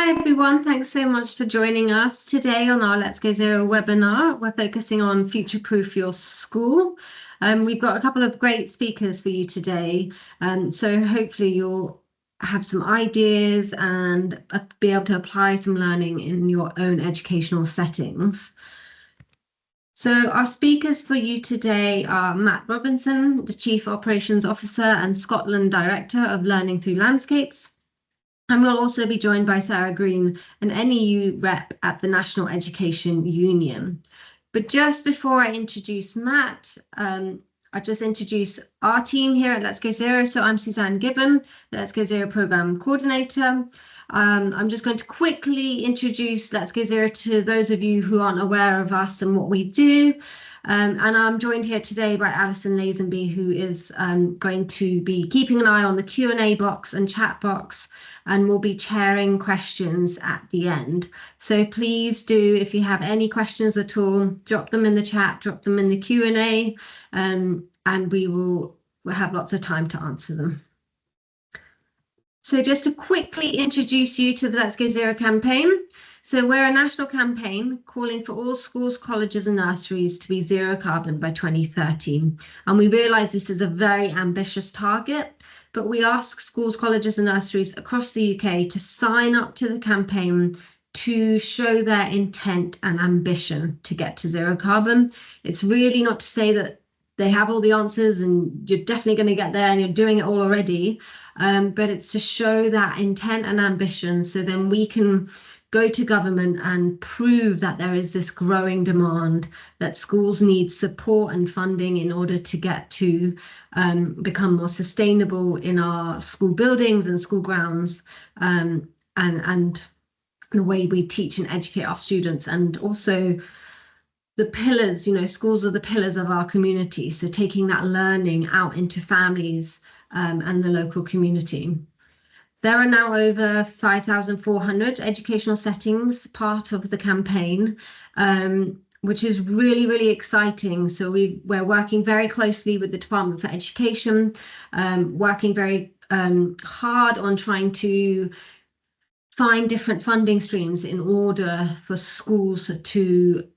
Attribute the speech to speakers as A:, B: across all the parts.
A: Hi everyone, thanks so much for joining us today on our Let's Go Zero webinar. We're focusing on future-proof your school. We've got a couple of great speakers for you today, so hopefully you'll have some ideas and be able to apply some learning in your own educational settings. So our speakers for you today are Matt Robinson, the Chief Operations Officer and Scotland Director of Learning Through Landscapes. And we'll also be joined by Sarah Green, an NEU Rep at the National Education Union. But just before I introduce Matt, I'll just introduce our team here at Let's Go Zero. So I'm Suzanne Gibbon, the Let's Go Zero Programme Coordinator. I'm just going to quickly introduce Let's Go Zero to those of you who aren't aware of us and what we do. And I'm joined here today by Alison Lazenby, who is going to be keeping an eye on the Q&A box and chat box, and will be chairing questions at the end. So please do, if you have any questions at all, drop them in the chat, drop them in the Q&A, and we'll have lots of time to answer them. So just to quickly introduce you to the Let's Go Zero campaign. So we're a national campaign calling for all schools, colleges and nurseries to be zero carbon by 2030. And we realise this is a very ambitious target, but we ask schools, colleges and nurseries across the UK to sign up to the campaign to show their intent and ambition to get to zero carbon. It's really not to say that they have all the answers and you're definitely going to get there and you're doing it all already, but it's to show that intent and ambition, so then we can go to government and prove that there is this growing demand, that schools need support and funding in order to get to become more sustainable in our school buildings and school grounds, and the way we teach and educate our students, and also the pillars, schools are the pillars of our community. So taking that learning out into families and the local community. There are now over 5,400 educational settings part of the campaign, which is really, really exciting. So we're working very closely with the Department for Education, working very hard on trying to find different funding streams in order for schools to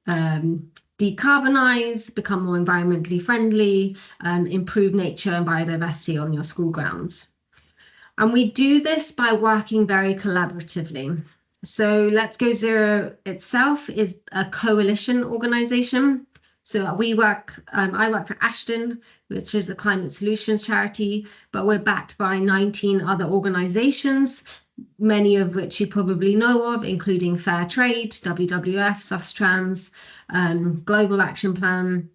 A: decarbonise, become more environmentally friendly, improve nature and biodiversity on your school grounds. And we do this by working very collaboratively. So Let's Go Zero itself is a coalition organisation. So I work for Ashton, which is a climate solutions charity, but we're backed by 19 other organisations, many of which you probably know of, including Fair Trade, WWF, Sustrans, Global Action Plan.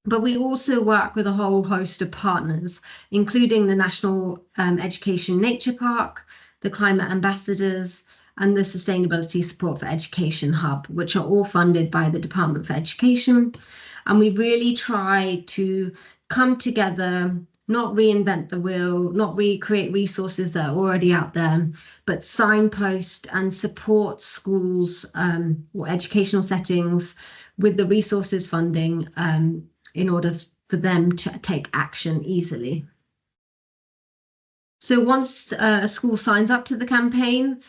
A: But we also work with a whole host of partners, including the National Education Nature Park, the Climate Ambassadors, and the Sustainability Support for Education Hub, which are all funded by the Department for Education. And we really try to come together, not reinvent the wheel, not recreate resources that are already out there, but signpost and support schools or educational settings with the resources funding in order for them to take action easily. So once a school signs up to the campaign,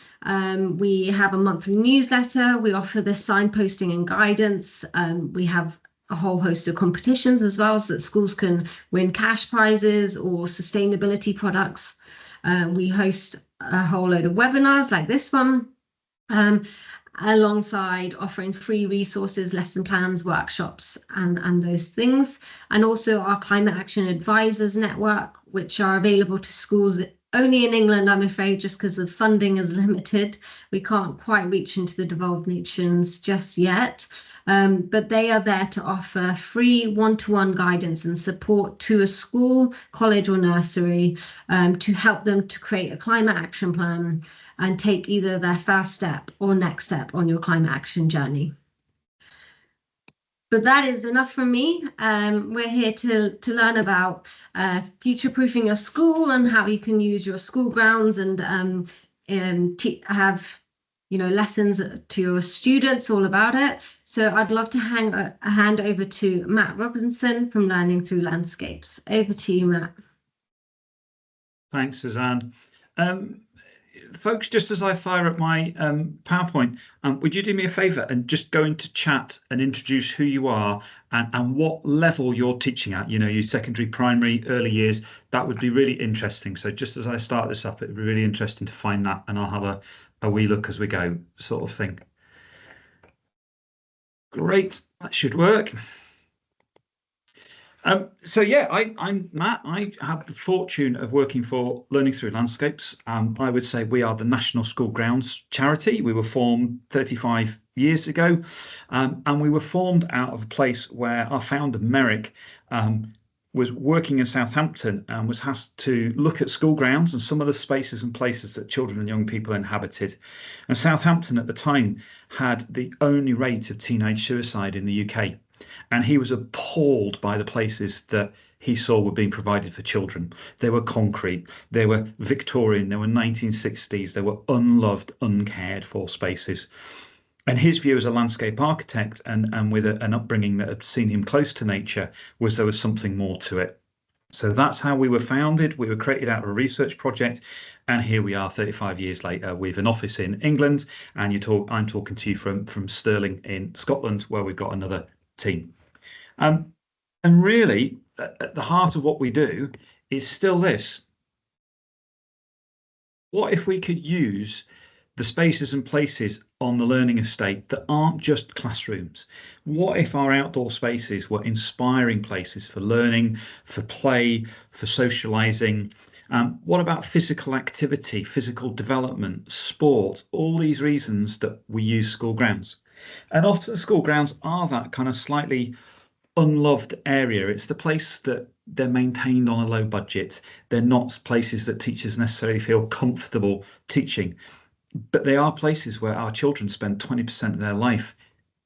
A: we have a monthly newsletter. We offer this signposting and guidance. We have a whole host of competitions as well, so that schools can win cash prizes or sustainability products. We host a whole load of webinars like this one, alongside offering free resources, lesson plans, workshops, and those things. And also our Climate Action Advisors Network, which are available to schools only in England, I'm afraid, just because the funding is limited. We can't quite reach into the devolved nations just yet. But they are there to offer free one-to-one guidance and support to a school, college or nursery to help them to create a climate action plan and take either their first step or next step on your climate action journey. But that is enough from me. We're here to learn about future-proofing your school and how you can use your school grounds and have lessons to your students all about it. So I'd love to hand over to Matt Robinson from Learning Through Landscapes. Over to you, Matt.
B: Thanks, Suzanne. folks, just as I fire up my PowerPoint, would you do me a favour and just go into chat and introduce who you are and what level you're teaching at? You secondary, primary, early years. That would be really interesting. So just as I start this up, it would be really interesting to find that, and I'll have a wee look as we go, sort of thing. Great, that should work. So yeah, I'm Matt. I have the fortune of working for Learning Through Landscapes. I would say we are the National School Grounds charity. We were formed 35 years ago, and we were formed out of a place where our founder Merrick was working in Southampton and was asked to look at school grounds and some of the spaces and places that children and young people inhabited. And Southampton at the time had the only rate of teenage suicide in the UK. And he was appalled by the places that he saw were being provided for children. They were concrete, they were Victorian, they were 1960s, they were unloved, uncared for spaces. And his view as a landscape architect and with an upbringing that had seen him close to nature was there was something more to it. So that's how we were founded. We were created out of a research project, and here we are 35 years later with an office in England, and I'm talking to you from Stirling in Scotland, where we've got another team. And really, at the heart of what we do is still this. What if we could use the spaces and places on the learning estate that aren't just classrooms? What if our outdoor spaces were inspiring places for learning, for play, for socializing? What about physical activity, physical development, sport, all these reasons that we use school grounds? And often school grounds are that kind of slightly unloved area. It's the place that they're maintained on a low budget. They're not places that teachers necessarily feel comfortable teaching, but they are places where our children spend 20% of their life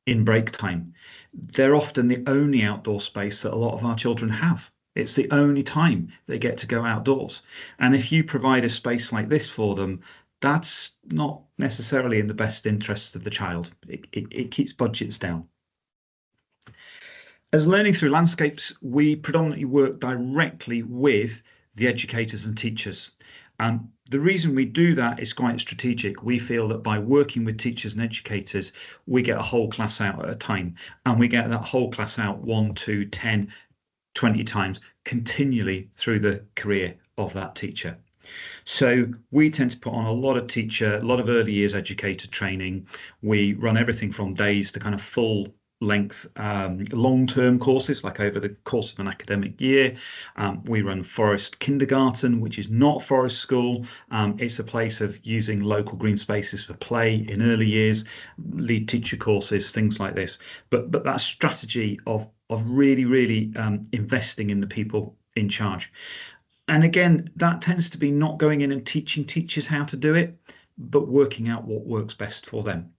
B: in break time. They're often the only outdoor space that a lot of our children have. It's the only time they get to go outdoors. And if you provide a space like this for them, that's not necessarily in the best interests of the child. It keeps budgets down. As Learning Through Landscapes, we predominantly work directly with the educators and teachers. The reason we do that is quite strategic. We feel that by working with teachers and educators, we get a whole class out at a time, and we get that whole class out 1, 2, 10, 20 times continually through the career of that teacher. So we tend to put on a lot of early years educator training. We run everything from days to kind of full length long-term courses, like over the course of an academic year. We run forest kindergarten, which is not forest school. It's a place of using local green spaces for play in early years, lead teacher courses, things like this. But that strategy of really investing in the people in charge. And again, that tends to be not going in and teaching teachers how to do it, but working out what works best for them.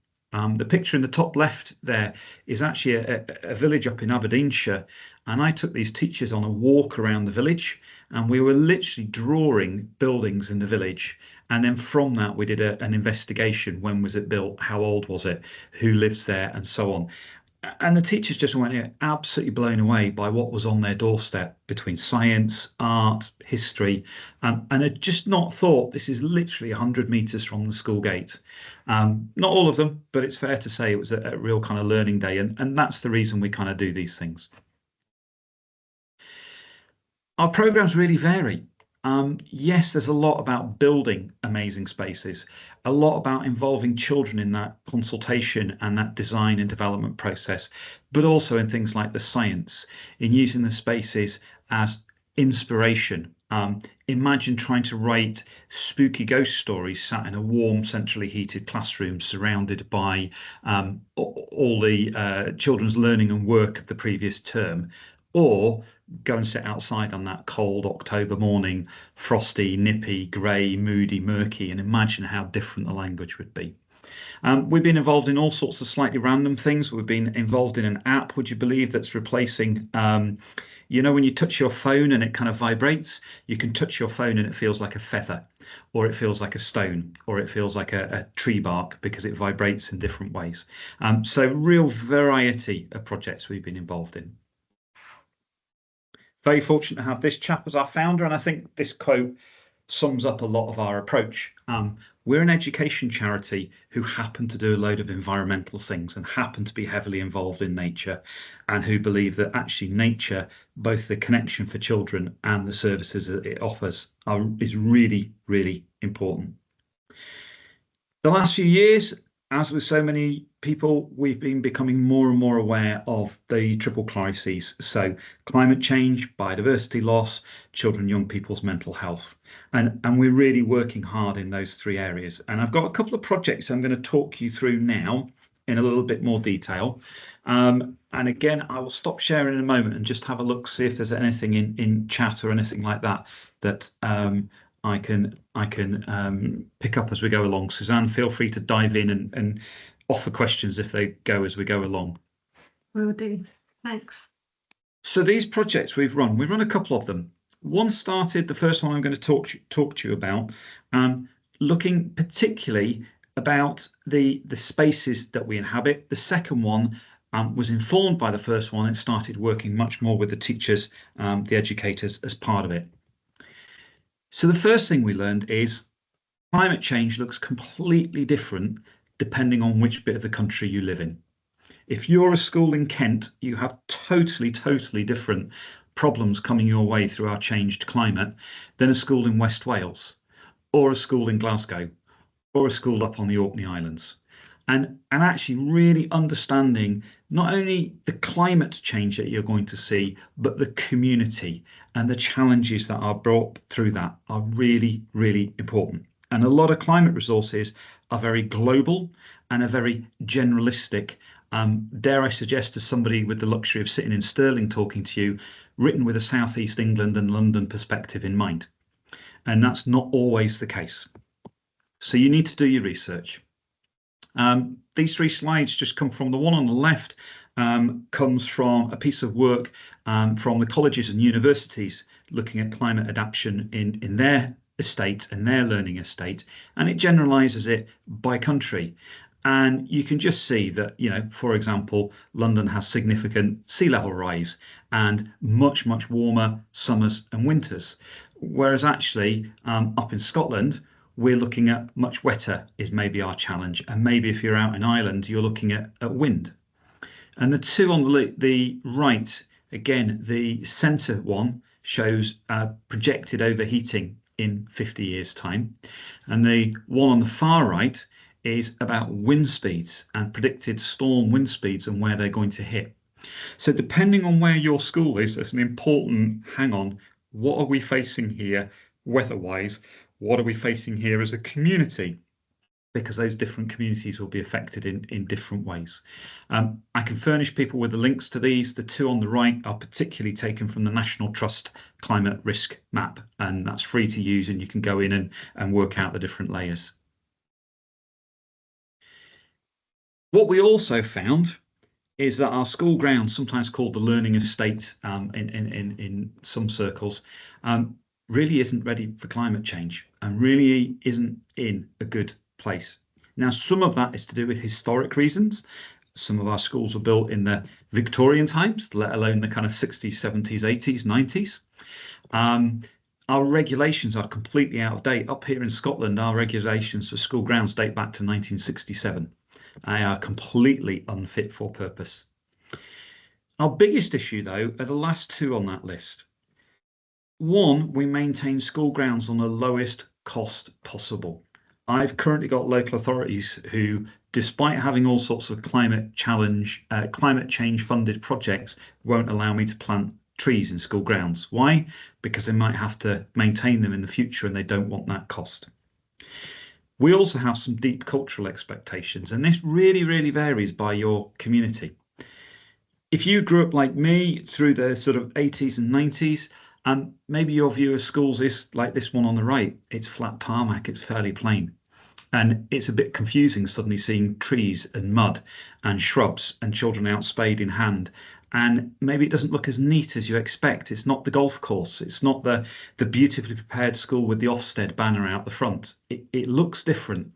B: The picture in the top left there is actually a village up in Aberdeenshire, and I took these teachers on a walk around the village, and we were literally drawing buildings in the village, and then from that we did an investigation. When was it built? How old was it? Who lives there? And so on. And the teachers just went absolutely blown away by what was on their doorstep between science, art, history, and had just not thought this is literally 100 metres from the school gate. Not all of them, but it's fair to say it was a real kind of learning day, and that's the reason we kind of do these things. Our programmes really vary. Yes, there's a lot about building amazing spaces, a lot about involving children in that consultation and that design and development process, but also in things like the science, in using the spaces as inspiration. Imagine trying to write spooky ghost stories sat in a warm, centrally heated classroom surrounded by all the children's learning and work of the previous term, or go and sit outside on that cold October morning, frosty, nippy, grey, moody, murky, and imagine how different the language would be. We've been involved in all sorts of slightly random things. We've been involved in an app, would you believe, that's replacing, when you touch your phone and it kind of vibrates, you can touch your phone and it feels like a feather, or it feels like a stone, or it feels like a tree bark because it vibrates in different ways. So real variety of projects we've been involved in. Very fortunate to have this chap as our founder, and I think this quote sums up a lot of our approach. We're an education charity who happen to do a load of environmental things and happen to be heavily involved in nature, and who believe that actually nature, both the connection for children and the services that it offers, is really, really important. The last few years, as with so many people, we've been becoming more and more aware of the triple crises. So climate change, biodiversity loss, children, young people's mental health. And we're really working hard in those three areas. And I've got a couple of projects I'm going to talk you through now in a little bit more detail. And again, I will stop sharing in a moment and just have a look, see if there's anything in chat or anything like that that I can pick up as we go along. Suzanne, feel free to dive in and offer questions if they go as we go along.
A: Will do. Thanks.
B: So these projects we've run a couple of them. One started, the first one I'm going to talk to you about, looking particularly about the spaces that we inhabit. The second one was informed by the first one. It started working much more with the teachers, the educators as part of it. So the first thing we learned is climate change looks completely different depending on which bit of the country you live in. If you're a school in Kent, you have totally different problems coming your way through our changed climate than a school in West Wales, or a school in Glasgow, or a school up on the Orkney Islands. And actually really understanding not only the climate change that you're going to see, but the community and the challenges that are brought through that are really, really important. And a lot of climate resources are very global and are very generalistic. Dare I suggest, as somebody with the luxury of sitting in Stirling talking to you, written with a South East England and London perspective in mind. And that's not always the case. So you need to do your research. These three slides just come from the one on the left, comes from a piece of work from the colleges and universities looking at climate adaptation in their estate and their learning estate, and it generalizes it by country. And you can just see that, you know, for example, London has significant sea level rise and much warmer summers and winters, whereas actually up in Scotland, we're looking at much wetter is maybe our challenge. And maybe if you're out in Ireland, you're looking at wind. And the two on the right, again, the centre one shows projected overheating in 50 years' time. And the one on the far right is about wind speeds and predicted storm wind speeds and where they're going to hit. So depending on where your school is, there's an important hang on, what are we facing here weather-wise? What are we facing here as a community? Because those different communities will be affected in different ways. I can furnish people with the links to these. The two on the right are particularly taken from the National Trust Climate Risk Map, and that's free to use, and you can go in and work out the different layers. What we also found is that our school grounds, sometimes called the learning estate in some circles, really isn't ready for climate change and really isn't in a good place. Now, some of that is to do with historic reasons. Some of our schools were built in the Victorian times, let alone the kind of 60s, 70s, 80s, 90s. Our regulations are completely out of date. Up here in Scotland, our regulations for school grounds date back to 1967. They are completely unfit for purpose. Our biggest issue, though, are the last two on that list. One, we maintain school grounds on the lowest cost possible. I've currently got local authorities who, despite having all sorts of climate change funded projects, won't allow me to plant trees in school grounds. Why? Because they might have to maintain them in the future and they don't want that cost. We also have some deep cultural expectations, and this really varies by your community. If you grew up like me through the sort of 80s and 90s, and maybe your view of schools is like this one on the right. It's flat tarmac, it's fairly plain. And it's a bit confusing suddenly seeing trees and mud and shrubs and children out spade in hand. And maybe it doesn't look as neat as you expect. It's not the golf course. It's not the beautifully prepared school with the Ofsted banner out the front. It looks different.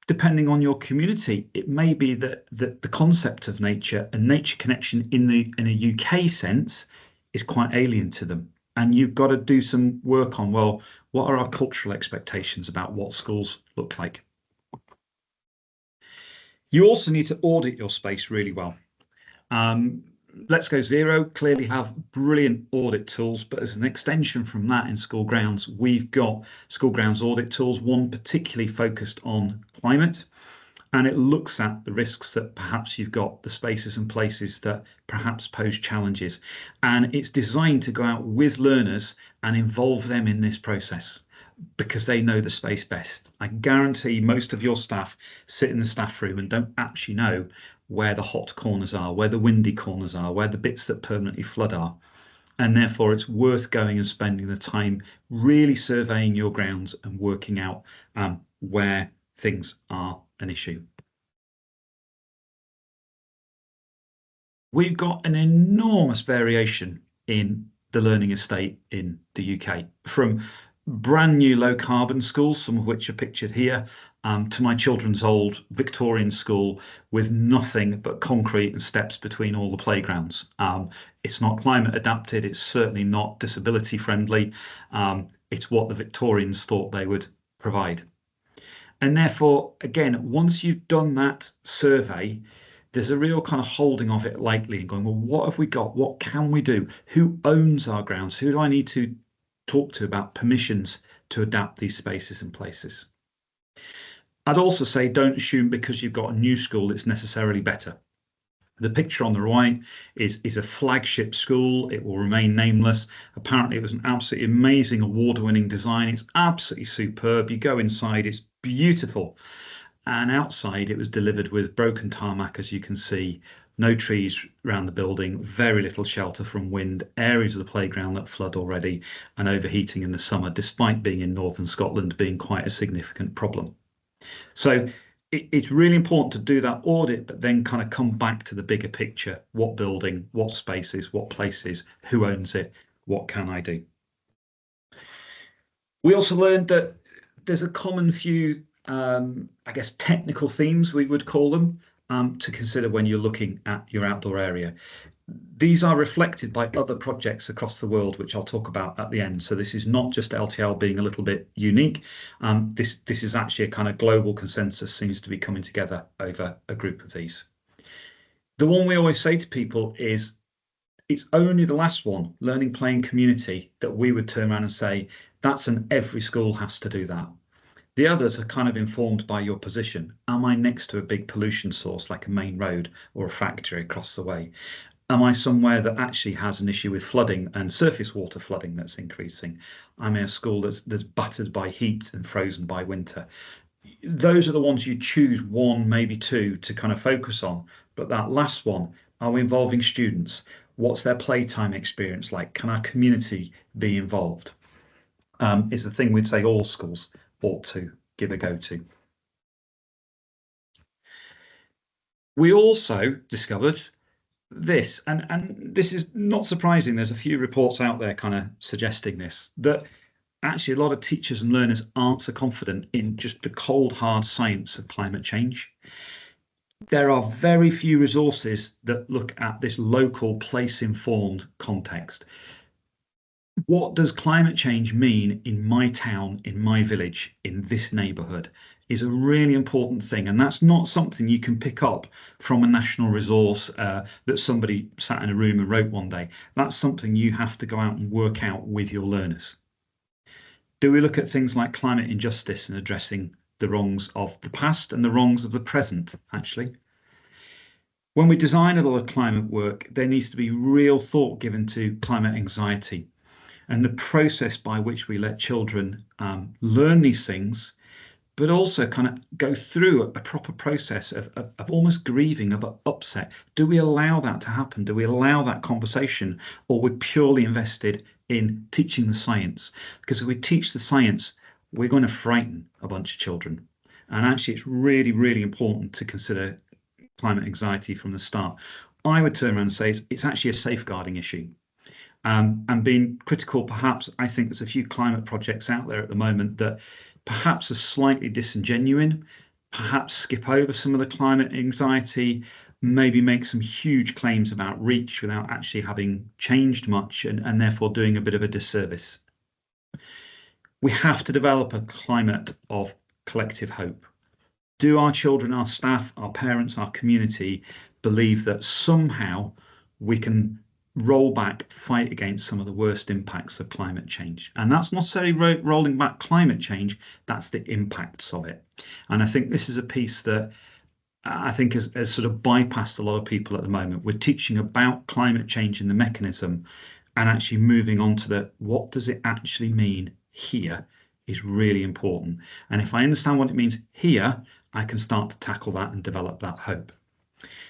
B: Depending on your community, it may be that the concept of nature and nature connection in a UK sense is quite alien to them. And you've got to do some work on, well, What are our cultural expectations about what schools look like? You also need to audit your space really well. Let's Go Zero clearly have brilliant audit tools, but as an extension from that in school grounds, we've got school grounds audit tools, one particularly focused on climate, and it looks at the risks that perhaps you've got, the spaces and places that perhaps pose challenges. And it's designed to go out with learners and involve them in this process, because they know the space best. I guarantee most of your staff sit in the staff room and don't actually know where the hot corners are, where the windy corners are, where the bits that permanently flood are. And therefore, it's worth going and spending the time really surveying your grounds and working out where things are an issue. We've got an enormous variation in the learning estate in the UK, from brand new low carbon schools, some of which are pictured here, to my children's old Victorian school with nothing but concrete and steps between all the playgrounds. It's not climate adapted, it's certainly not disability friendly. It's what the Victorians thought they would provide. And therefore, again, once you've done that survey, there's a real kind of holding of it lightly and going, well, what have we got? What can we do? Who owns our grounds? Who do I need to talk to about permissions to adapt these spaces and places? I'd also say don't assume because you've got a new school it's necessarily better. The picture on the right is a flagship school. It will remain nameless. Apparently, it was an absolutely amazing award-winning design. It's absolutely superb. You go inside, it's beautiful. And outside, it was delivered with broken tarmac, as you can see, no trees around the building, very little shelter from wind, areas of the playground that flood already, and overheating in the summer, despite being in northern Scotland, being quite a significant problem. So it's really important to do that audit, but then kind of come back to the bigger picture. What building, what spaces, what places, who owns it, what can I do? We also learned that there's a common few, I guess, technical themes, we would call them, to consider when you're looking at your outdoor area. These are reflected by other projects across the world, which I'll talk about at the end. So this is not just LTL being a little bit unique. This is actually a kind of global consensus seems to be coming together over a group of these. The one we always say to people is it's only the last one, learning, playing, community, that we would turn around and say that's an every school has to do that. The others are kind of informed by your position. Am I next to a big pollution source like a main road or a factory across the way? Am I somewhere that actually has an issue with flooding and surface water flooding that's increasing? I'm in a school that's battered by heat and frozen by winter. Those are the ones you choose, one, maybe two, to kind of focus on. But that last one, are we involving students? What's their playtime experience like? Can our community be involved? Is the thing we'd say all schools ought to give a go to. We also discovered this, and this is not surprising. There's a few reports out there kind of suggesting this, that actually a lot of teachers and learners aren't so confident in just the cold, hard science of climate change. There are very few resources that look at this local, place-informed context. What does climate change mean in my town, in my village, in this neighbourhood is a really important thing. And that's not something you can pick up from a national resource that somebody sat in a room and wrote one day. That's something you have to go out and work out with your learners. Do we look at things like climate injustice and addressing the wrongs of the past and the wrongs of the present, actually? When we design a lot of climate work, there needs to be real thought given to climate anxiety and the process by which we let children learn these things, but also kind of go through a proper process of almost grieving, of upset. Do we allow that to happen? Do we allow that conversation, or we're purely invested in teaching the science? Because if we teach the science, we're going to frighten a bunch of children. And actually, it's really, really important to consider climate anxiety from the start. I would turn around and say it's actually a safeguarding issue. And being critical, perhaps, I think there's a few climate projects out there at the moment that perhaps are slightly disingenuous, perhaps skip over some of the climate anxiety, maybe make some huge claims about reach without actually having changed much and therefore doing a bit of a disservice. We have to develop a climate of collective hope. Do our children, our staff, our parents, our community believe that somehow we can roll back, fight against some of the worst impacts of climate change? And that's not necessarily rolling back climate change, that's the impacts of it. And I think this is a piece that I think has sort of bypassed a lot of people at the moment. We're teaching about climate change and the mechanism, and actually moving on to the what does it actually mean here is really important. And if I understand what it means here, I can start to tackle that and develop that hope.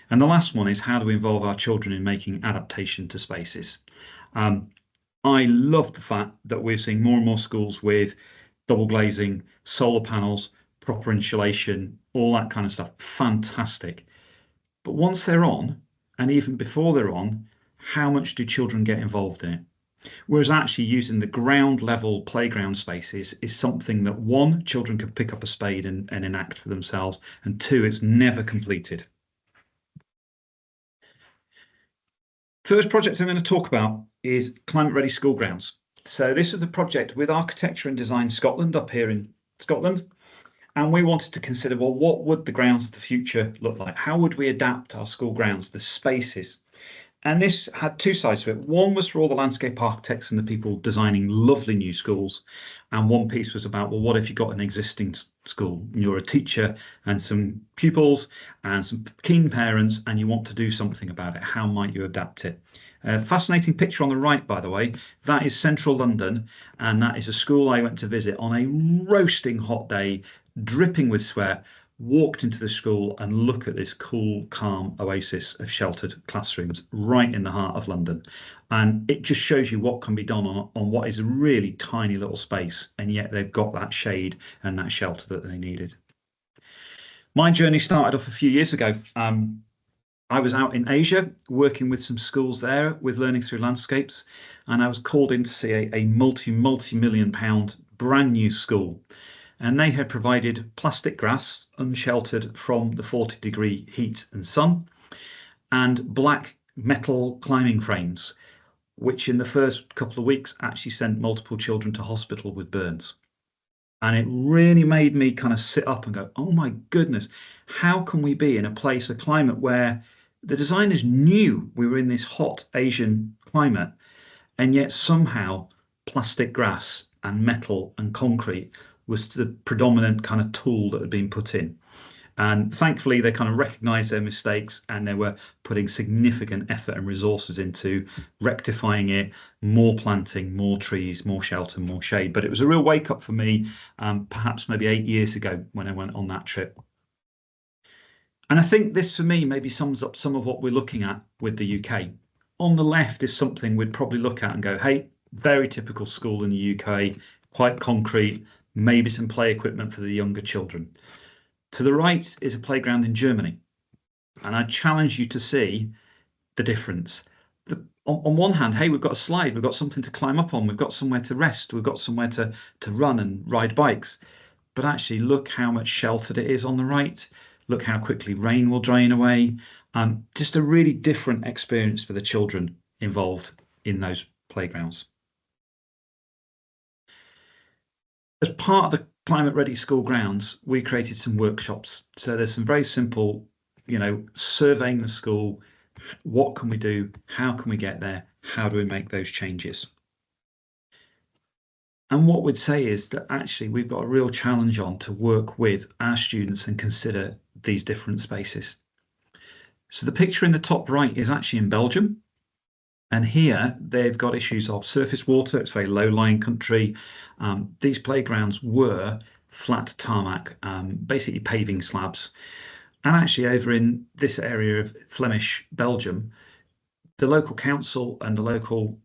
B: And the last one is, how do we involve our children in making adaptation to spaces? I love the fact that we're seeing more and more schools with double glazing, solar panels, proper insulation, all that kind of stuff. Fantastic. But once they're on, and even before they're on, how much do children get involved in it? Whereas actually using the ground level playground spaces is something that, one, children can pick up a spade and enact for themselves, and two, it's never completed. First project I'm going to talk about is Climate Ready School Grounds. So this was a project with Architecture and Design Scotland up here in Scotland. And we wanted to consider, well, what would the grounds of the future look like? How would we adapt our school grounds, the spaces? And this had two sides to it. One was for all the landscape architects and the people designing lovely new schools. And one piece was about, well, what if you got an existing school and you're a teacher and some pupils and some keen parents and you want to do something about it? How might you adapt it? Fascinating picture on the right, by the way. That is central London, and that is a school I went to visit on a roasting hot day, dripping with sweat. Walked into the school and look at this cool, calm oasis of sheltered classrooms right in the heart of London. And it just shows you what can be done on what is a really tiny little space, and yet they've got that shade and that shelter that they needed. My journey started off a few years ago. I was out in Asia working with some schools there with Learning Through Landscapes, and I was called in to see a multi-million pound brand new school. And they had provided plastic grass, unsheltered from the 40-degree heat and sun, and black metal climbing frames, which in the first couple of weeks actually sent multiple children to hospital with burns. And it really made me kind of sit up and go, oh my goodness, how can we be in a place, a climate where the designers knew we were in this hot Asian climate, and yet somehow plastic grass and metal and concrete was the predominant kind of tool that had been put in. And thankfully, they kind of recognized their mistakes and they were putting significant effort and resources into rectifying it, more planting, more trees, more shelter, more shade. But it was a real wake up for me, perhaps maybe 8 years ago when I went on that trip. And I think this for me maybe sums up some of what we're looking at with the UK. On the left is something we'd probably look at and go, hey, very typical school in the UK, quite concrete, maybe some play equipment for the younger children. To the right is a playground in Germany. And I challenge you to see the difference. On one hand, hey, we've got a slide, we've got something to climb up on, we've got somewhere to rest, we've got somewhere to run and ride bikes. But actually look how much sheltered it is on the right. Look how quickly rain will drain away. Just a really different experience for the children involved in those playgrounds. As part of the Climate Ready School Grounds, we created some workshops. So there's some very simple, surveying the school. What can we do? How can we get there? How do we make those changes? And what we'd say is that actually we've got a real challenge on to work with our students and consider these different spaces. So the picture in the top right is actually in Belgium. And here they've got issues of surface water. It's very low-lying country. These playgrounds were flat tarmac, basically paving slabs. And actually over in this area of Flemish Belgium, the local council and the local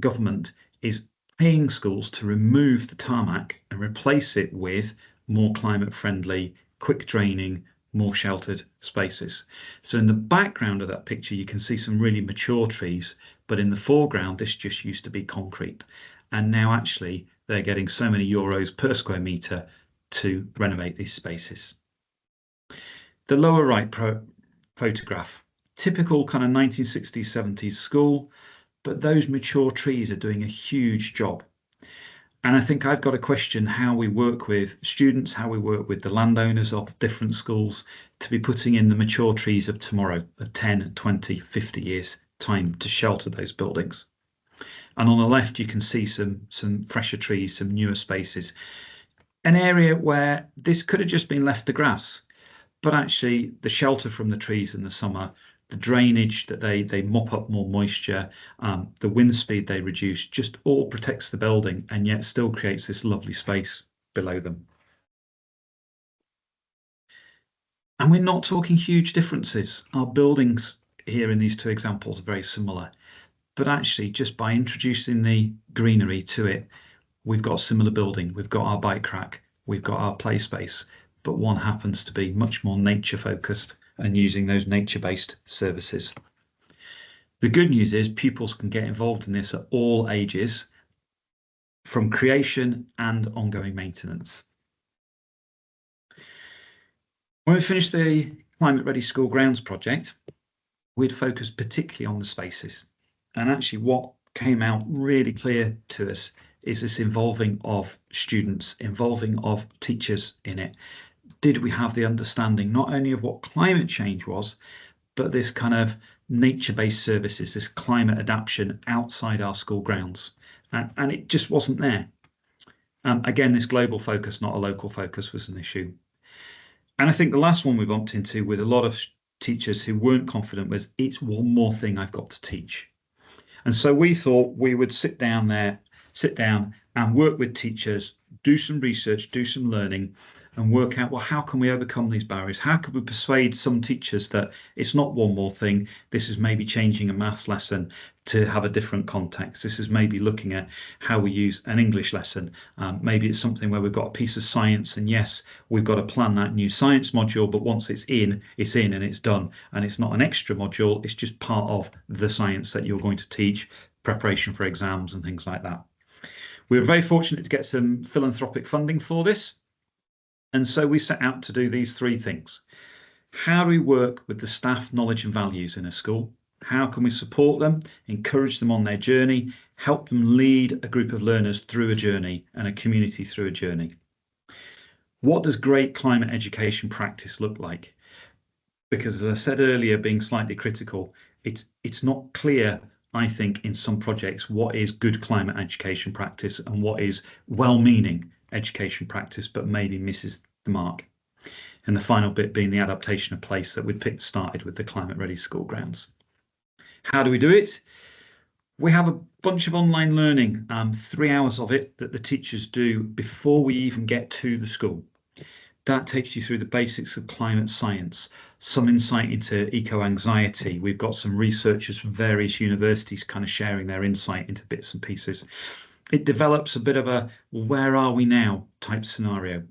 B: government is paying schools to remove the tarmac and replace it with more climate-friendly, quick draining, more sheltered spaces. So in the background of that picture, you can see some really mature trees, but in the foreground, this just used to be concrete. And now actually they're getting so many euros per square metre to renovate these spaces. The lower right photograph, typical kind of 1960s, 70s school, but those mature trees are doing a huge job. And I think I've got to question how we work with students, how we work with the landowners of different schools to be putting in the mature trees of tomorrow, of 10, 20, 50 years time to shelter those buildings. And on the left, you can see some fresher trees, some newer spaces, an area where this could have just been left to grass, but actually the shelter from the trees in the summer, the drainage that they mop up more moisture, the wind speed they reduce, just all protects the building and yet still creates this lovely space below them. And we're not talking huge differences. Our buildings here in these two examples are very similar, but actually just by introducing the greenery to it, we've got a similar building, we've got our bike rack, we've got our play space, but one happens to be much more nature focused and using those nature-based services. The good news is pupils can get involved in this at all ages, from creation and ongoing maintenance. When we finished the Climate Ready School Grounds project, we'd focused particularly on the spaces. And actually what came out really clear to us is this involving of students, involving of teachers in it. Did we have the understanding not only of what climate change was, but this kind of nature-based services, this climate adaptation outside our school grounds? And it just wasn't there. Again, this global focus, not a local focus, was an issue. And I think the last one we bumped into with a lot of teachers who weren't confident was, it's one more thing I've got to teach. And so we thought we would sit down and work with teachers, do some research, do some learning, and work out, well, how can we overcome these barriers? How can we persuade some teachers that it's not one more thing? This is maybe changing a maths lesson to have a different context. This is maybe looking at how we use an English lesson. Maybe it's something where we've got a piece of science, and yes, we've got to plan that new science module, but once it's in and it's done. And it's not an extra module, it's just part of the science that you're going to teach, preparation for exams and things like that. We were very fortunate to get some philanthropic funding for this. And so we set out to do these three things. How do we work with the staff knowledge and values in a school? How can we support them, encourage them on their journey, help them lead a group of learners through a journey and a community through a journey? What does great climate education practice look like? Because as I said earlier, being slightly critical, it's not clear, I think, in some projects, what is good climate education practice and what is well-meaning education practice, but maybe misses the mark. And the final bit being the adaptation of place that we'd started with the Climate Ready School Grounds. How do we do it? We have a bunch of online learning, 3 hours of it that the teachers do before we even get to the school. That takes you through the basics of climate science, some insight into eco-anxiety. We've got some researchers from various universities kind of sharing their insight into bits and pieces. It develops a bit of a where are we now type scenario,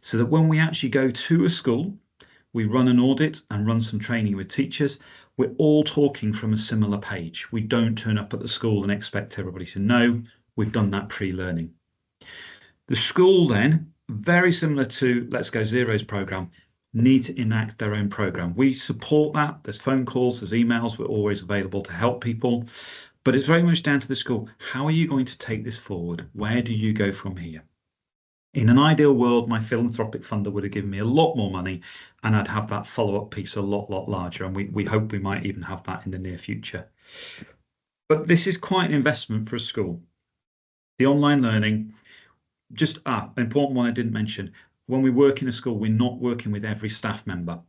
B: so that when we actually go to a school, we run an audit and run some training with teachers, we're all talking from a similar page. We don't turn up at the school and expect everybody to know. We've done that pre-learning. The school then, very similar to Let's Go Zero's program, need to enact their own program. We support that. There's phone calls, there's emails. We're always available to help people. But it's very much down to the school. How are you going to take this forward? Where do you go from here? In an ideal world, my philanthropic funder would have given me a lot more money and I'd have that follow-up piece a lot larger. And we hope we might even have that in the near future. But this is quite an investment for a school. The online learning, just an important one I didn't mention. When we work in a school, we're not working with every staff member.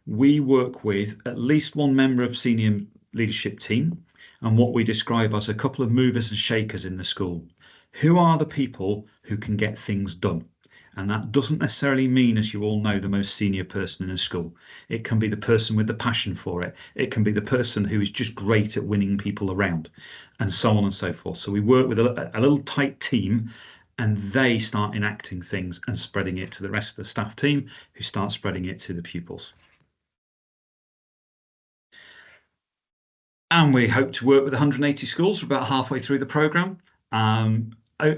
B: We work with at least one member of senior leadership team and what we describe as a couple of movers and shakers in the school. Who are the people who can get things done? And that doesn't necessarily mean, as you all know, the most senior person in a school. It can be the person with the passion for it. It can be the person who is just great at winning people around, and so on and so forth. So we work with a little tight team, and they start enacting things and spreading it to the rest of the staff team, who start spreading it to the pupils. And we hope to work with 180 schools. We're about halfway through the programme.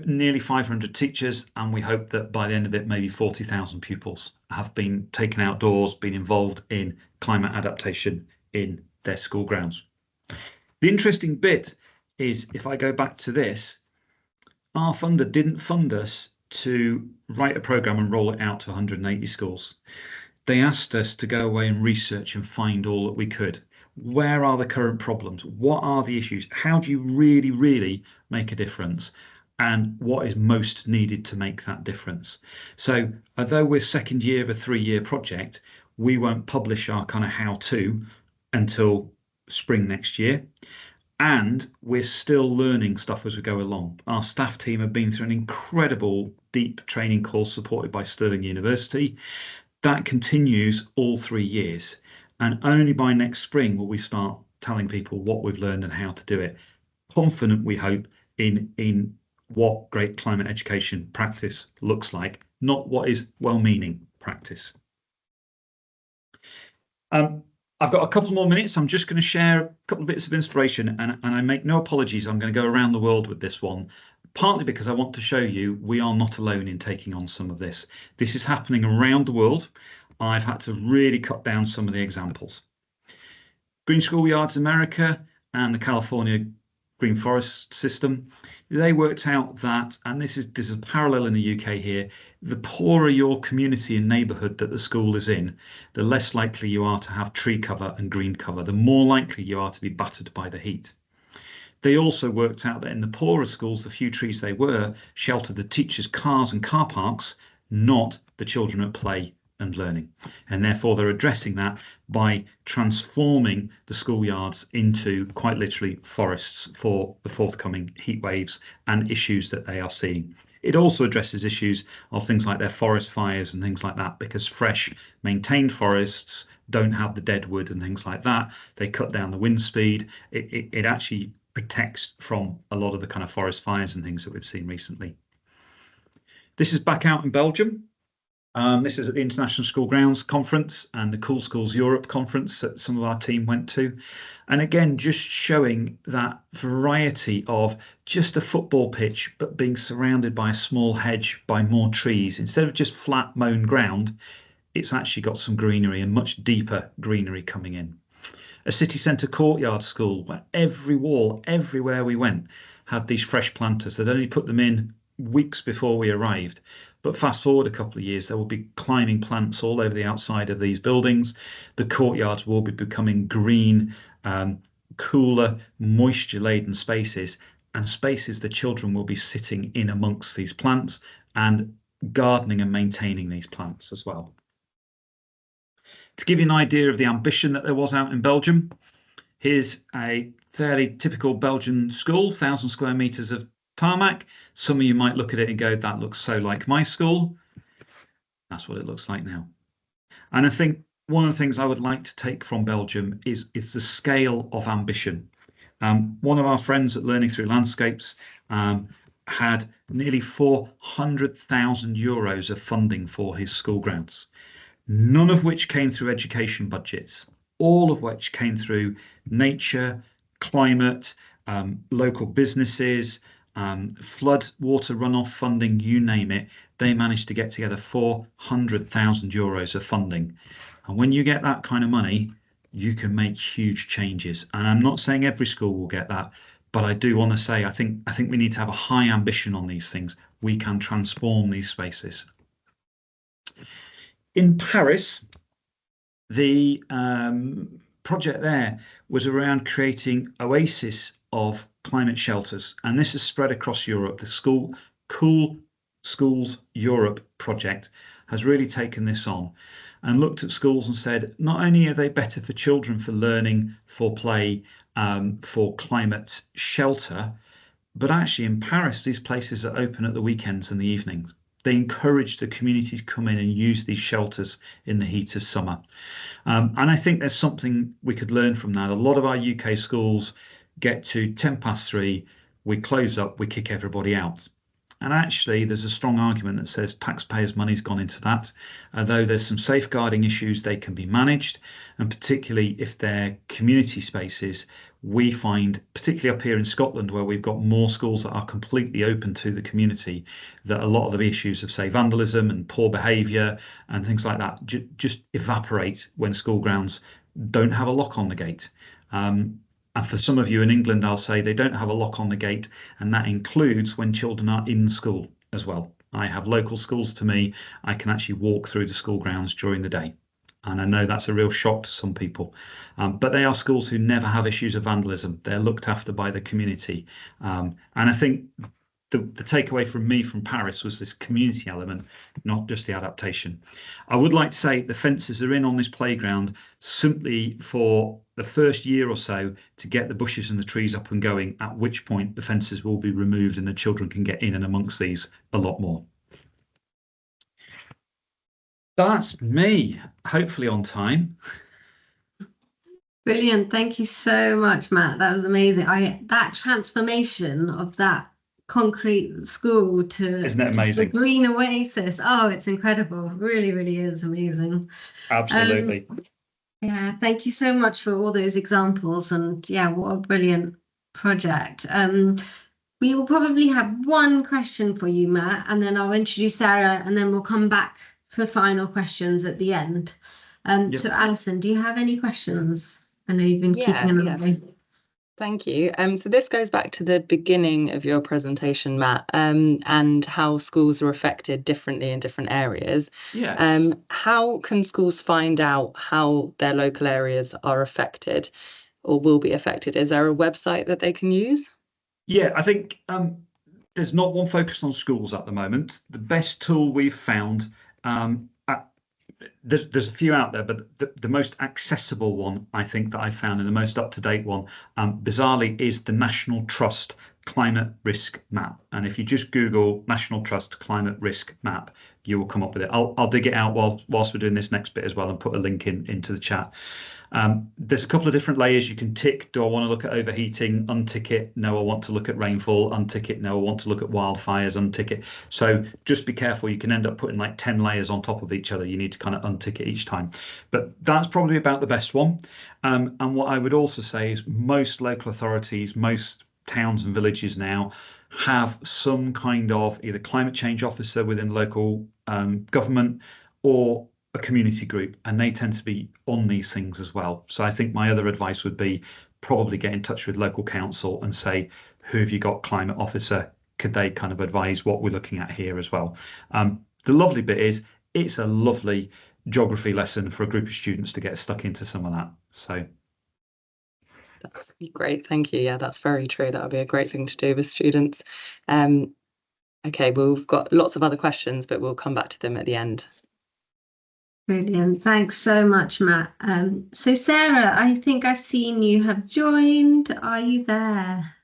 B: Nearly 500 teachers, and we hope that by the end of it, maybe 40,000 pupils have been taken outdoors, been involved in climate adaptation in their school grounds. The interesting bit is, if I go back to this, our funder didn't fund us to write a program and roll it out to 180 schools. They asked us to go away and research and find all that we could. Where are the current problems? What are the issues? How do you really, really make a difference? And what is most needed to make that difference? So, although we're second year of a 3-year project, we won't publish our kind of how-to until spring next year. And we're still learning stuff as we go along. Our staff team have been through an incredible deep training course supported by Stirling University. That continues all 3 years. And only by next spring will we start telling people what we've learned and how to do it. Confident, we hope, in what great climate education practice looks like, not what is well-meaning practice. I've got a couple more minutes. I'm just going to share a couple of bits of inspiration, and I make no apologies. I'm going to go around the world with this one, partly because I want to show you we are not alone in taking on some of this. This is happening around the world. I've had to really cut down some of the examples. Green Schoolyards America and the California Green Forest System, they worked out that, and this is a parallel in the UK here, the poorer your community and neighbourhood that the school is in, the less likely you are to have tree cover and green cover, the more likely you are to be battered by the heat. They also worked out that in the poorer schools, the few trees they were sheltered the teachers' cars and car parks, not the children at play and learning. And therefore they're addressing that by transforming the schoolyards into quite literally forests for the forthcoming heat waves and issues that they are seeing. It also addresses issues of things like their forest fires and things like that, because fresh maintained forests don't have the dead wood and things like that. They cut down the wind speed. It actually protects from a lot of the kind of forest fires and things that we've seen recently. This is back out in Belgium. This is at the International School Grounds Conference and the Cool Schools Europe Conference that some of our team went to. And again, just showing that variety of just a football pitch, but being surrounded by a small hedge, by more trees. Instead of just flat mown ground, it's actually got some greenery and much deeper greenery coming in. A city centre courtyard school where every wall, everywhere we went, had these fresh planters. They'd only put them in weeks before we arrived. But fast forward a couple of years, there will be climbing plants all over the outside of these buildings. The courtyards will be becoming green, cooler, moisture-laden spaces, and spaces the children will be sitting in amongst these plants and gardening and maintaining these plants as well. To give you an idea of the ambition that there was out in Belgium, here's a fairly typical Belgian school, 1,000 square meters of tarmac. Some of you might look at it and go, that looks so like my school. That's what it looks like now. And I think one of the things I would like to take from Belgium is the scale of ambition. One of our friends at Learning Through Landscapes had nearly 400,000 euros of funding for his school grounds, none of which came through education budgets, all of which came through nature, climate, local businesses, flood water runoff funding, you name it. They managed to get together 400,000 euros of funding. And when you get that kind of money, you can make huge changes. And I'm not saying every school will get that, but I do want to say I think we need to have a high ambition on these things. We can transform these spaces. In Paris, the project there was around creating oasis of climate shelters, and this is spread across Europe. The Cool Schools Europe project has really taken this on and looked at schools and said, not only are they better for children, for learning, for play, for climate shelter, but actually in Paris, these places are open at the weekends and the evenings. They encourage the community to come in and use these shelters in the heat of summer. And I think there's something we could learn from that. A lot of our UK schools get to 3:10, we close up, we kick everybody out. And actually, there's a strong argument that says taxpayers' money's gone into that. Although there's some safeguarding issues, they can be managed. And particularly if they're community spaces, we find, particularly up here in Scotland, where we've got more schools that are completely open to the community, that a lot of the issues of, say, vandalism and poor behaviour and things like that just evaporate when school grounds don't have a lock on the gate. And for some of you in England, I'll say they don't have a lock on the gate, and that includes when children are in school as well. I have local schools to me. I can actually walk through the school grounds during the day. And I know that's a real shock to some people. But they are schools who never have issues of vandalism. They're looked after by the community. And I think the takeaway from me from Paris was this community element, not just the adaptation. I would like to say the fences are in on this playground simply for the first year or so to get the bushes and the trees up and going, at which point the fences will be removed and the children can get in and amongst these a lot more. That's me, hopefully on time.
A: Brilliant. Thank you so much, Matt. That was amazing. That transformation of that concrete school to
B: Isn't it
A: just a
B: amazing?
A: green oasis. Oh, it's incredible. Really, really is amazing.
B: Absolutely.
A: Yeah, thank you so much for all those examples. And yeah, what a brilliant project. We will probably have one question for you, Matt, and then I'll introduce Sarah, and then we'll come back for final questions at the end.
B: Yep.
A: So Alison, do you have any questions? I know you've been keeping an eye.
C: Thank you. So this goes back to the beginning of your presentation, Matt, and how schools are affected differently in different areas.
B: Yeah.
C: How can schools find out how their local areas are affected or will be affected? Is there a website that they can use?
B: Yeah, I think there's not one focused on schools at the moment. The best tool we've found, there's a few out there, but the most accessible one I think that I found and the most up-to-date one, bizarrely, is the National Trust Climate Risk Map. And if you just Google National Trust Climate Risk Map, you will come up with it. I'll dig it out whilst we're doing this next bit as well and put a link into the chat. There's a couple of different layers you can tick. Do I want to look at overheating? Untick it. No, I want to look at rainfall. Untick it. No, I want to look at wildfires. Untick it. So just be careful. You can end up putting like 10 layers on top of each other. You need to kind of untick it each time. But that's probably about the best one. And what I would also say is most local authorities, most towns and villages now have some kind of either climate change officer within local government or a community group, and they tend to be on these things as well. So I think my other advice would be probably get in touch with local council and say, who have you got climate officer? Could they kind of advise what we're looking at here as well? The lovely bit is it's a lovely geography lesson for a group of students to get stuck into some of that. So
C: that's great. Thank you. Yeah, that's very true. That would be a great thing to do with students. Okay, well, we've got lots of other questions, but we'll come back to them at the end.
A: Brilliant. Thanks so much, Matt. So Sarah, I think I've seen you have joined. Are you there?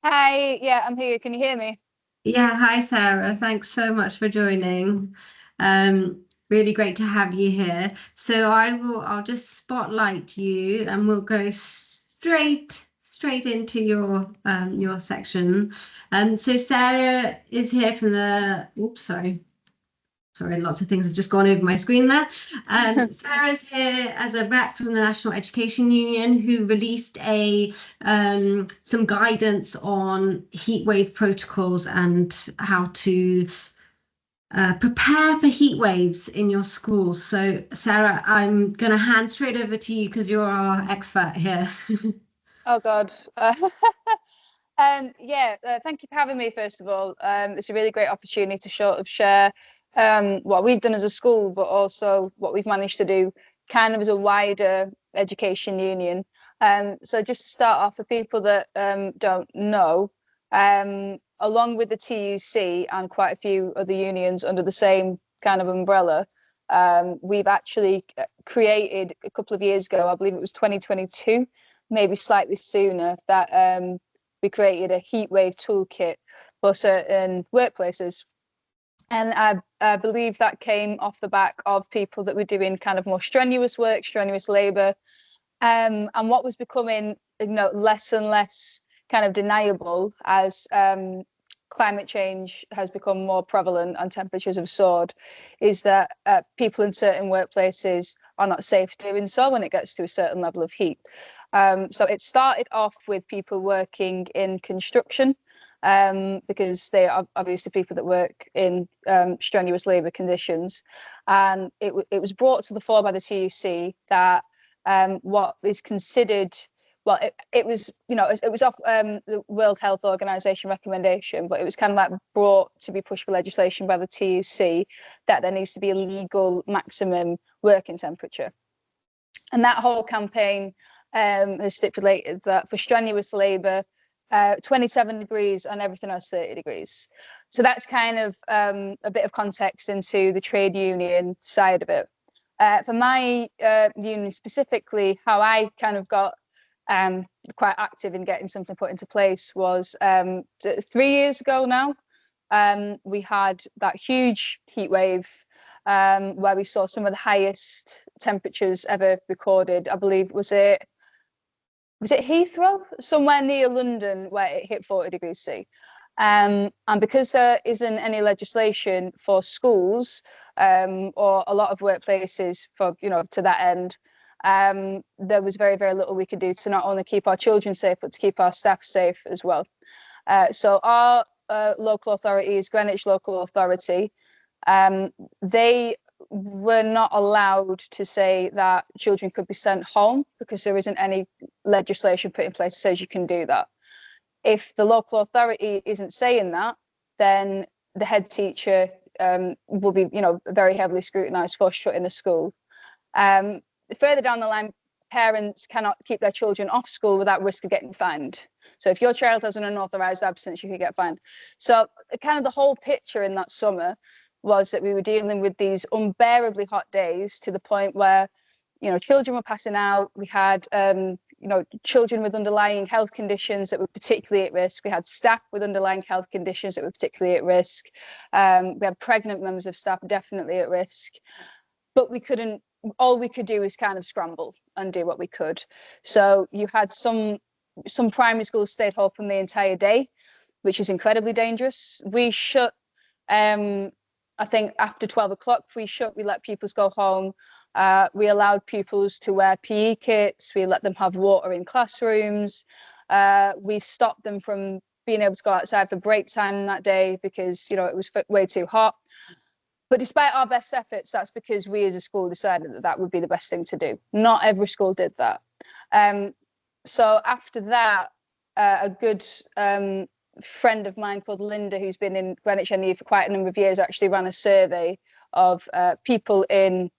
D: Hi, yeah, I'm here. Can you hear me?
A: Yeah, hi Sarah. Thanks so much for joining. Really great to have you here. So I'll just spotlight you and we'll go straight into your section. So Sarah is here from the Sorry, lots of things have just gone over my screen there. Sarah's here as a rep from the National Education Union who released some guidance on heatwave protocols and how to prepare for heat waves in your schools. So Sarah, I'm going to hand straight over to you because you're our expert here.
D: Oh God. Yeah, thank you for having me, first of all. It's a really great opportunity to sort of share what we've done as a school, but also what we've managed to do kind of as a wider education union. So just to start off, for people that don't know, along with the TUC and quite a few other unions under the same kind of umbrella, we've actually created a couple of years ago, I believe it was 2022, maybe slightly sooner, that we created a heatwave toolkit for certain workplaces. And I believe that came off the back of people that were doing kind of more strenuous work, strenuous labour, and what was becoming, less and less kind of deniable as climate change has become more prevalent and temperatures have soared, is that people in certain workplaces are not safe doing so when it gets to a certain level of heat. So it started off with people working in construction, because they are obviously people that work in strenuous labour conditions. And it was brought to the fore by the TUC that what is considered, well, it was, it was off the World Health Organization recommendation, but it was kind of like brought to be pushed for legislation by the TUC that there needs to be a legal maximum working temperature. And that whole campaign has stipulated that for strenuous labour, 27 degrees and everything else 30 degrees. So that's kind of a bit of context into the trade union side of it. For my union specifically, how I kind of got quite active in getting something put into place was 3 years ago now. We had that huge heat wave where we saw some of the highest temperatures ever recorded. I believe was it Heathrow, somewhere near London, where it hit 40 degrees C. And because there isn't any legislation for schools or a lot of workplaces for, to that end, there was very, very little we could do to not only keep our children safe, but to keep our staff safe as well. So our local authority is Greenwich Local Authority. They were not allowed to say that children could be sent home because there isn't any legislation put in place that says you can do that. If the local authority isn't saying that, then the head teacher will be, very heavily scrutinised for shutting the school. Further down the line, parents cannot keep their children off school without risk of getting fined. So if your child has an unauthorised absence, you could get fined. So kind of the whole picture in that summer was that we were dealing with these unbearably hot days to the point where, children were passing out. We had, children with underlying health conditions that were particularly at risk. We had staff with underlying health conditions that were particularly at risk. We had pregnant members of staff definitely at risk. But all we could do was kind of scramble and do what we could. So you had some primary schools stayed open the entire day, which is incredibly dangerous. We shut, I think after 12 o'clock, we let pupils go home. We allowed pupils to wear PE kits. We let them have water in classrooms. We stopped them from being able to go outside for break time that day because, it was way too hot. But despite our best efforts, that's because we as a school decided that would be the best thing to do. Not every school did that. So after that, a good friend of mine called Linda, who's been in Greenwich NEU for quite a number of years, actually ran a survey of people in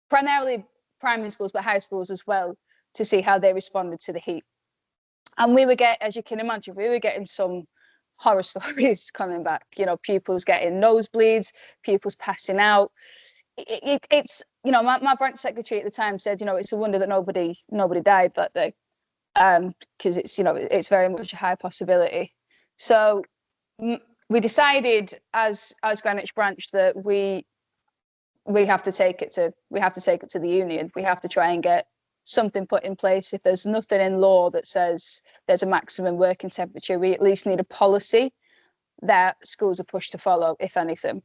D: primarily primary schools, but high schools as well, to see how they responded to the heat. And as you can imagine, we were getting some horror stories coming back, pupils getting nosebleeds, pupils passing out. It's, my branch secretary at the time said, it's a wonder that nobody died that day, because it's very much a high possibility. So we decided as Greenwich branch that we have to take it to the union. We have to try and get something put in place. If there's nothing in law that says there's a maximum working temperature, we at least need a policy that schools are pushed to follow, if anything.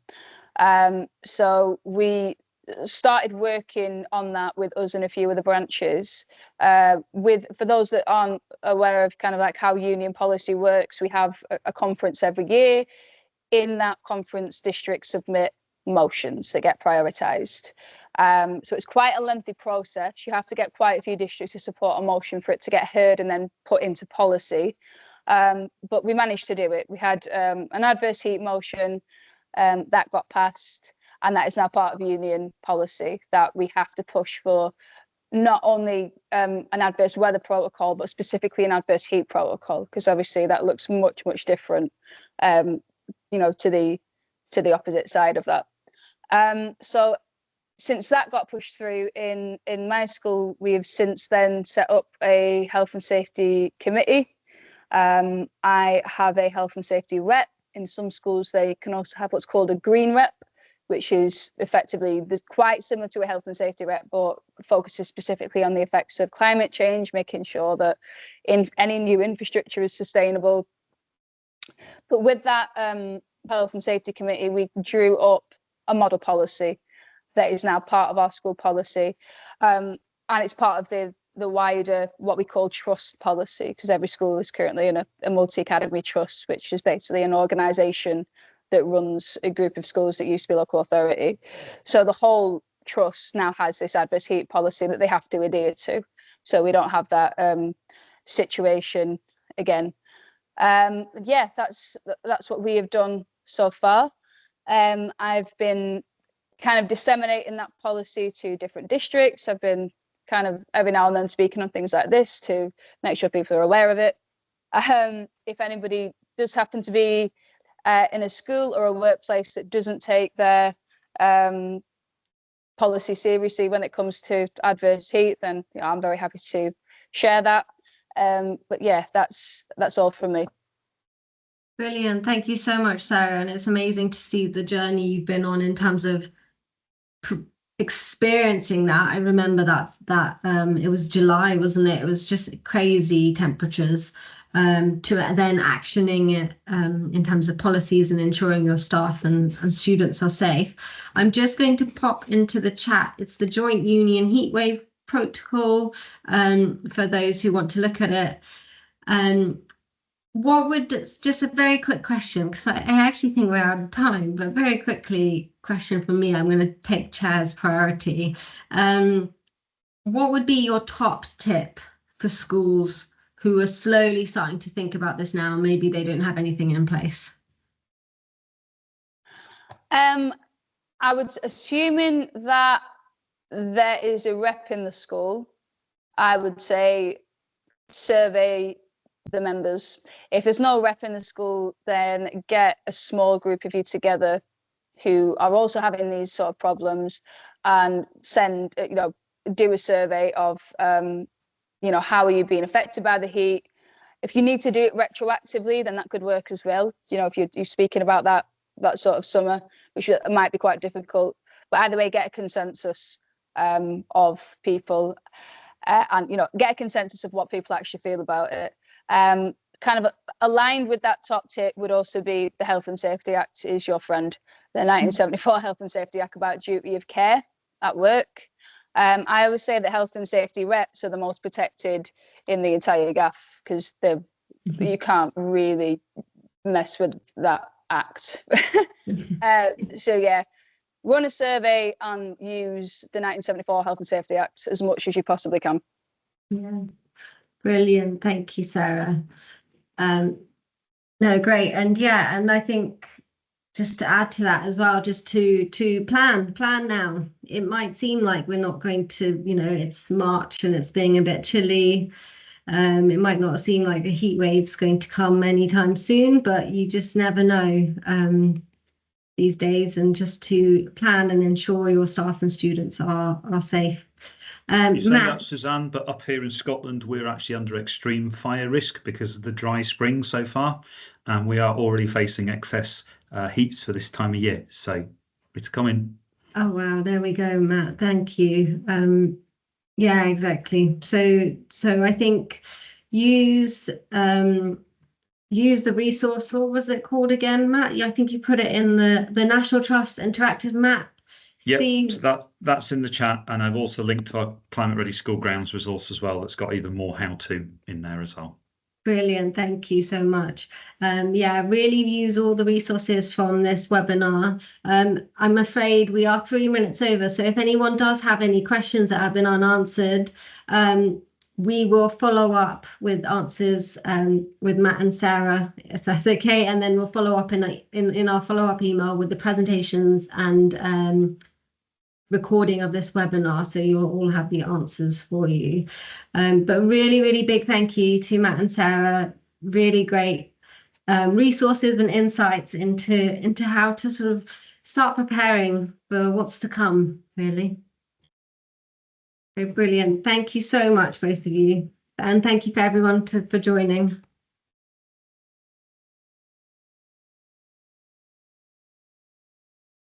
D: So we started working on that with us and a few other branches. For those that aren't aware of kind of like how union policy works, we have a conference every year. In that conference, districts submit motions that get prioritised. So it's quite a lengthy process. You have to get quite a few districts to support a motion for it to get heard and then put into policy. But we managed to do it. We had an adverse heat motion that got passed, and that is now part of union policy, that we have to push for not only an adverse weather protocol, but specifically an adverse heat protocol, because obviously that looks much, much different, to the opposite side of that. So since that got pushed through in my school, we have since then set up a health and safety committee. I have a health and safety rep. In some schools, they can also have what's called a green rep, which is effectively quite similar to a health and safety rep, but focuses specifically on the effects of climate change, making sure that any new infrastructure is sustainable. But with that health and safety committee, we drew up a model policy that is now part of our school policy, and it's part of the wider what we call trust policy, because every school is currently in a multi-academy trust, which is basically an organisation that runs a group of schools that used to be local authority. So the whole trust now has this adverse heat policy that they have to adhere to, so we don't have that situation again. Yeah, that's what we have done so far. I've been kind of disseminating that policy to different districts. I've been kind of every now and then speaking on things like this to make sure people are aware of it. If anybody does happen to be in a school or a workplace that doesn't take their policy seriously when it comes to adverse heat, then I'm very happy to share that. But yeah, that's all from me.
A: Brilliant. Thank you so much, Sarah. And it's amazing to see the journey you've been on in terms of experiencing that. I remember that it was July, wasn't it? It was just crazy temperatures, to then actioning it in terms of policies and ensuring your staff and students are safe. I'm just going to pop into the chat. It's the Joint Union Heatwave Protocol, for those who want to look at it. What would, just a very quick question, because I actually think we're out of time, but very quickly, question for me, I'm going to take Chair's priority. What would be your top tip for schools who are slowly starting to think about this now? Maybe they don't have anything in place.
D: I would, assuming that there is a rep in the school, I would say survey the members. If there's no rep in the school, then get a small group of you together who are also having these sort of problems, and send, do a survey of, how are you being affected by the heat? If you need to do it retroactively, then that could work as well. If you're speaking about that sort of summer, which might be quite difficult, but either way, get a consensus of people, and get a consensus of what people actually feel about it. Kind of aligned with that top tip would also be the Health and Safety Act is your friend. The 1974 Health and Safety Act about duty of care at work. I always say that health and safety reps are the most protected in the entire GAF, because you can't really mess with that act. So yeah, run a survey and use the 1974 Health and Safety Act as much as you possibly can.
A: Yeah, brilliant. Thank you, Sarah. No, great. And yeah, and I think just to add to that as well, just to plan now. It might seem like we're not going to, it's March and it's being a bit chilly. It might not seem like a heat wave's going to come anytime soon, but you just never know these days, and just to plan and ensure your staff and students are safe.
B: You say that, Suzanne, but up here in Scotland, we're actually under extreme fire risk because of the dry spring so far, and we are already facing excess heats for this time of year. So it's coming.
A: Oh wow, there we go, Matt. Thank you. Yeah, exactly. So I think use the resource. What was it called again, Matt? I think you put it in the National Trust interactive map.
B: Yeah, so that's in the chat, and I've also linked to our Climate Ready School Grounds resource as well. That's got even more how-to in there as well.
A: Brilliant, thank you so much. Yeah, really use all the resources from this webinar. I'm afraid we are 3 minutes over, so if anyone does have any questions that have been unanswered, we will follow up with answers with Matt and Sarah, if that's okay, and then we'll follow up in our follow-up email with the presentations and recording of this webinar, so you'll all have the answers for you. But really, really big thank you to Matt and Sarah. Really great resources and insights into how to sort of start preparing for what's to come, really. So brilliant. Thank you so much, both of you. And thank you for everyone for joining.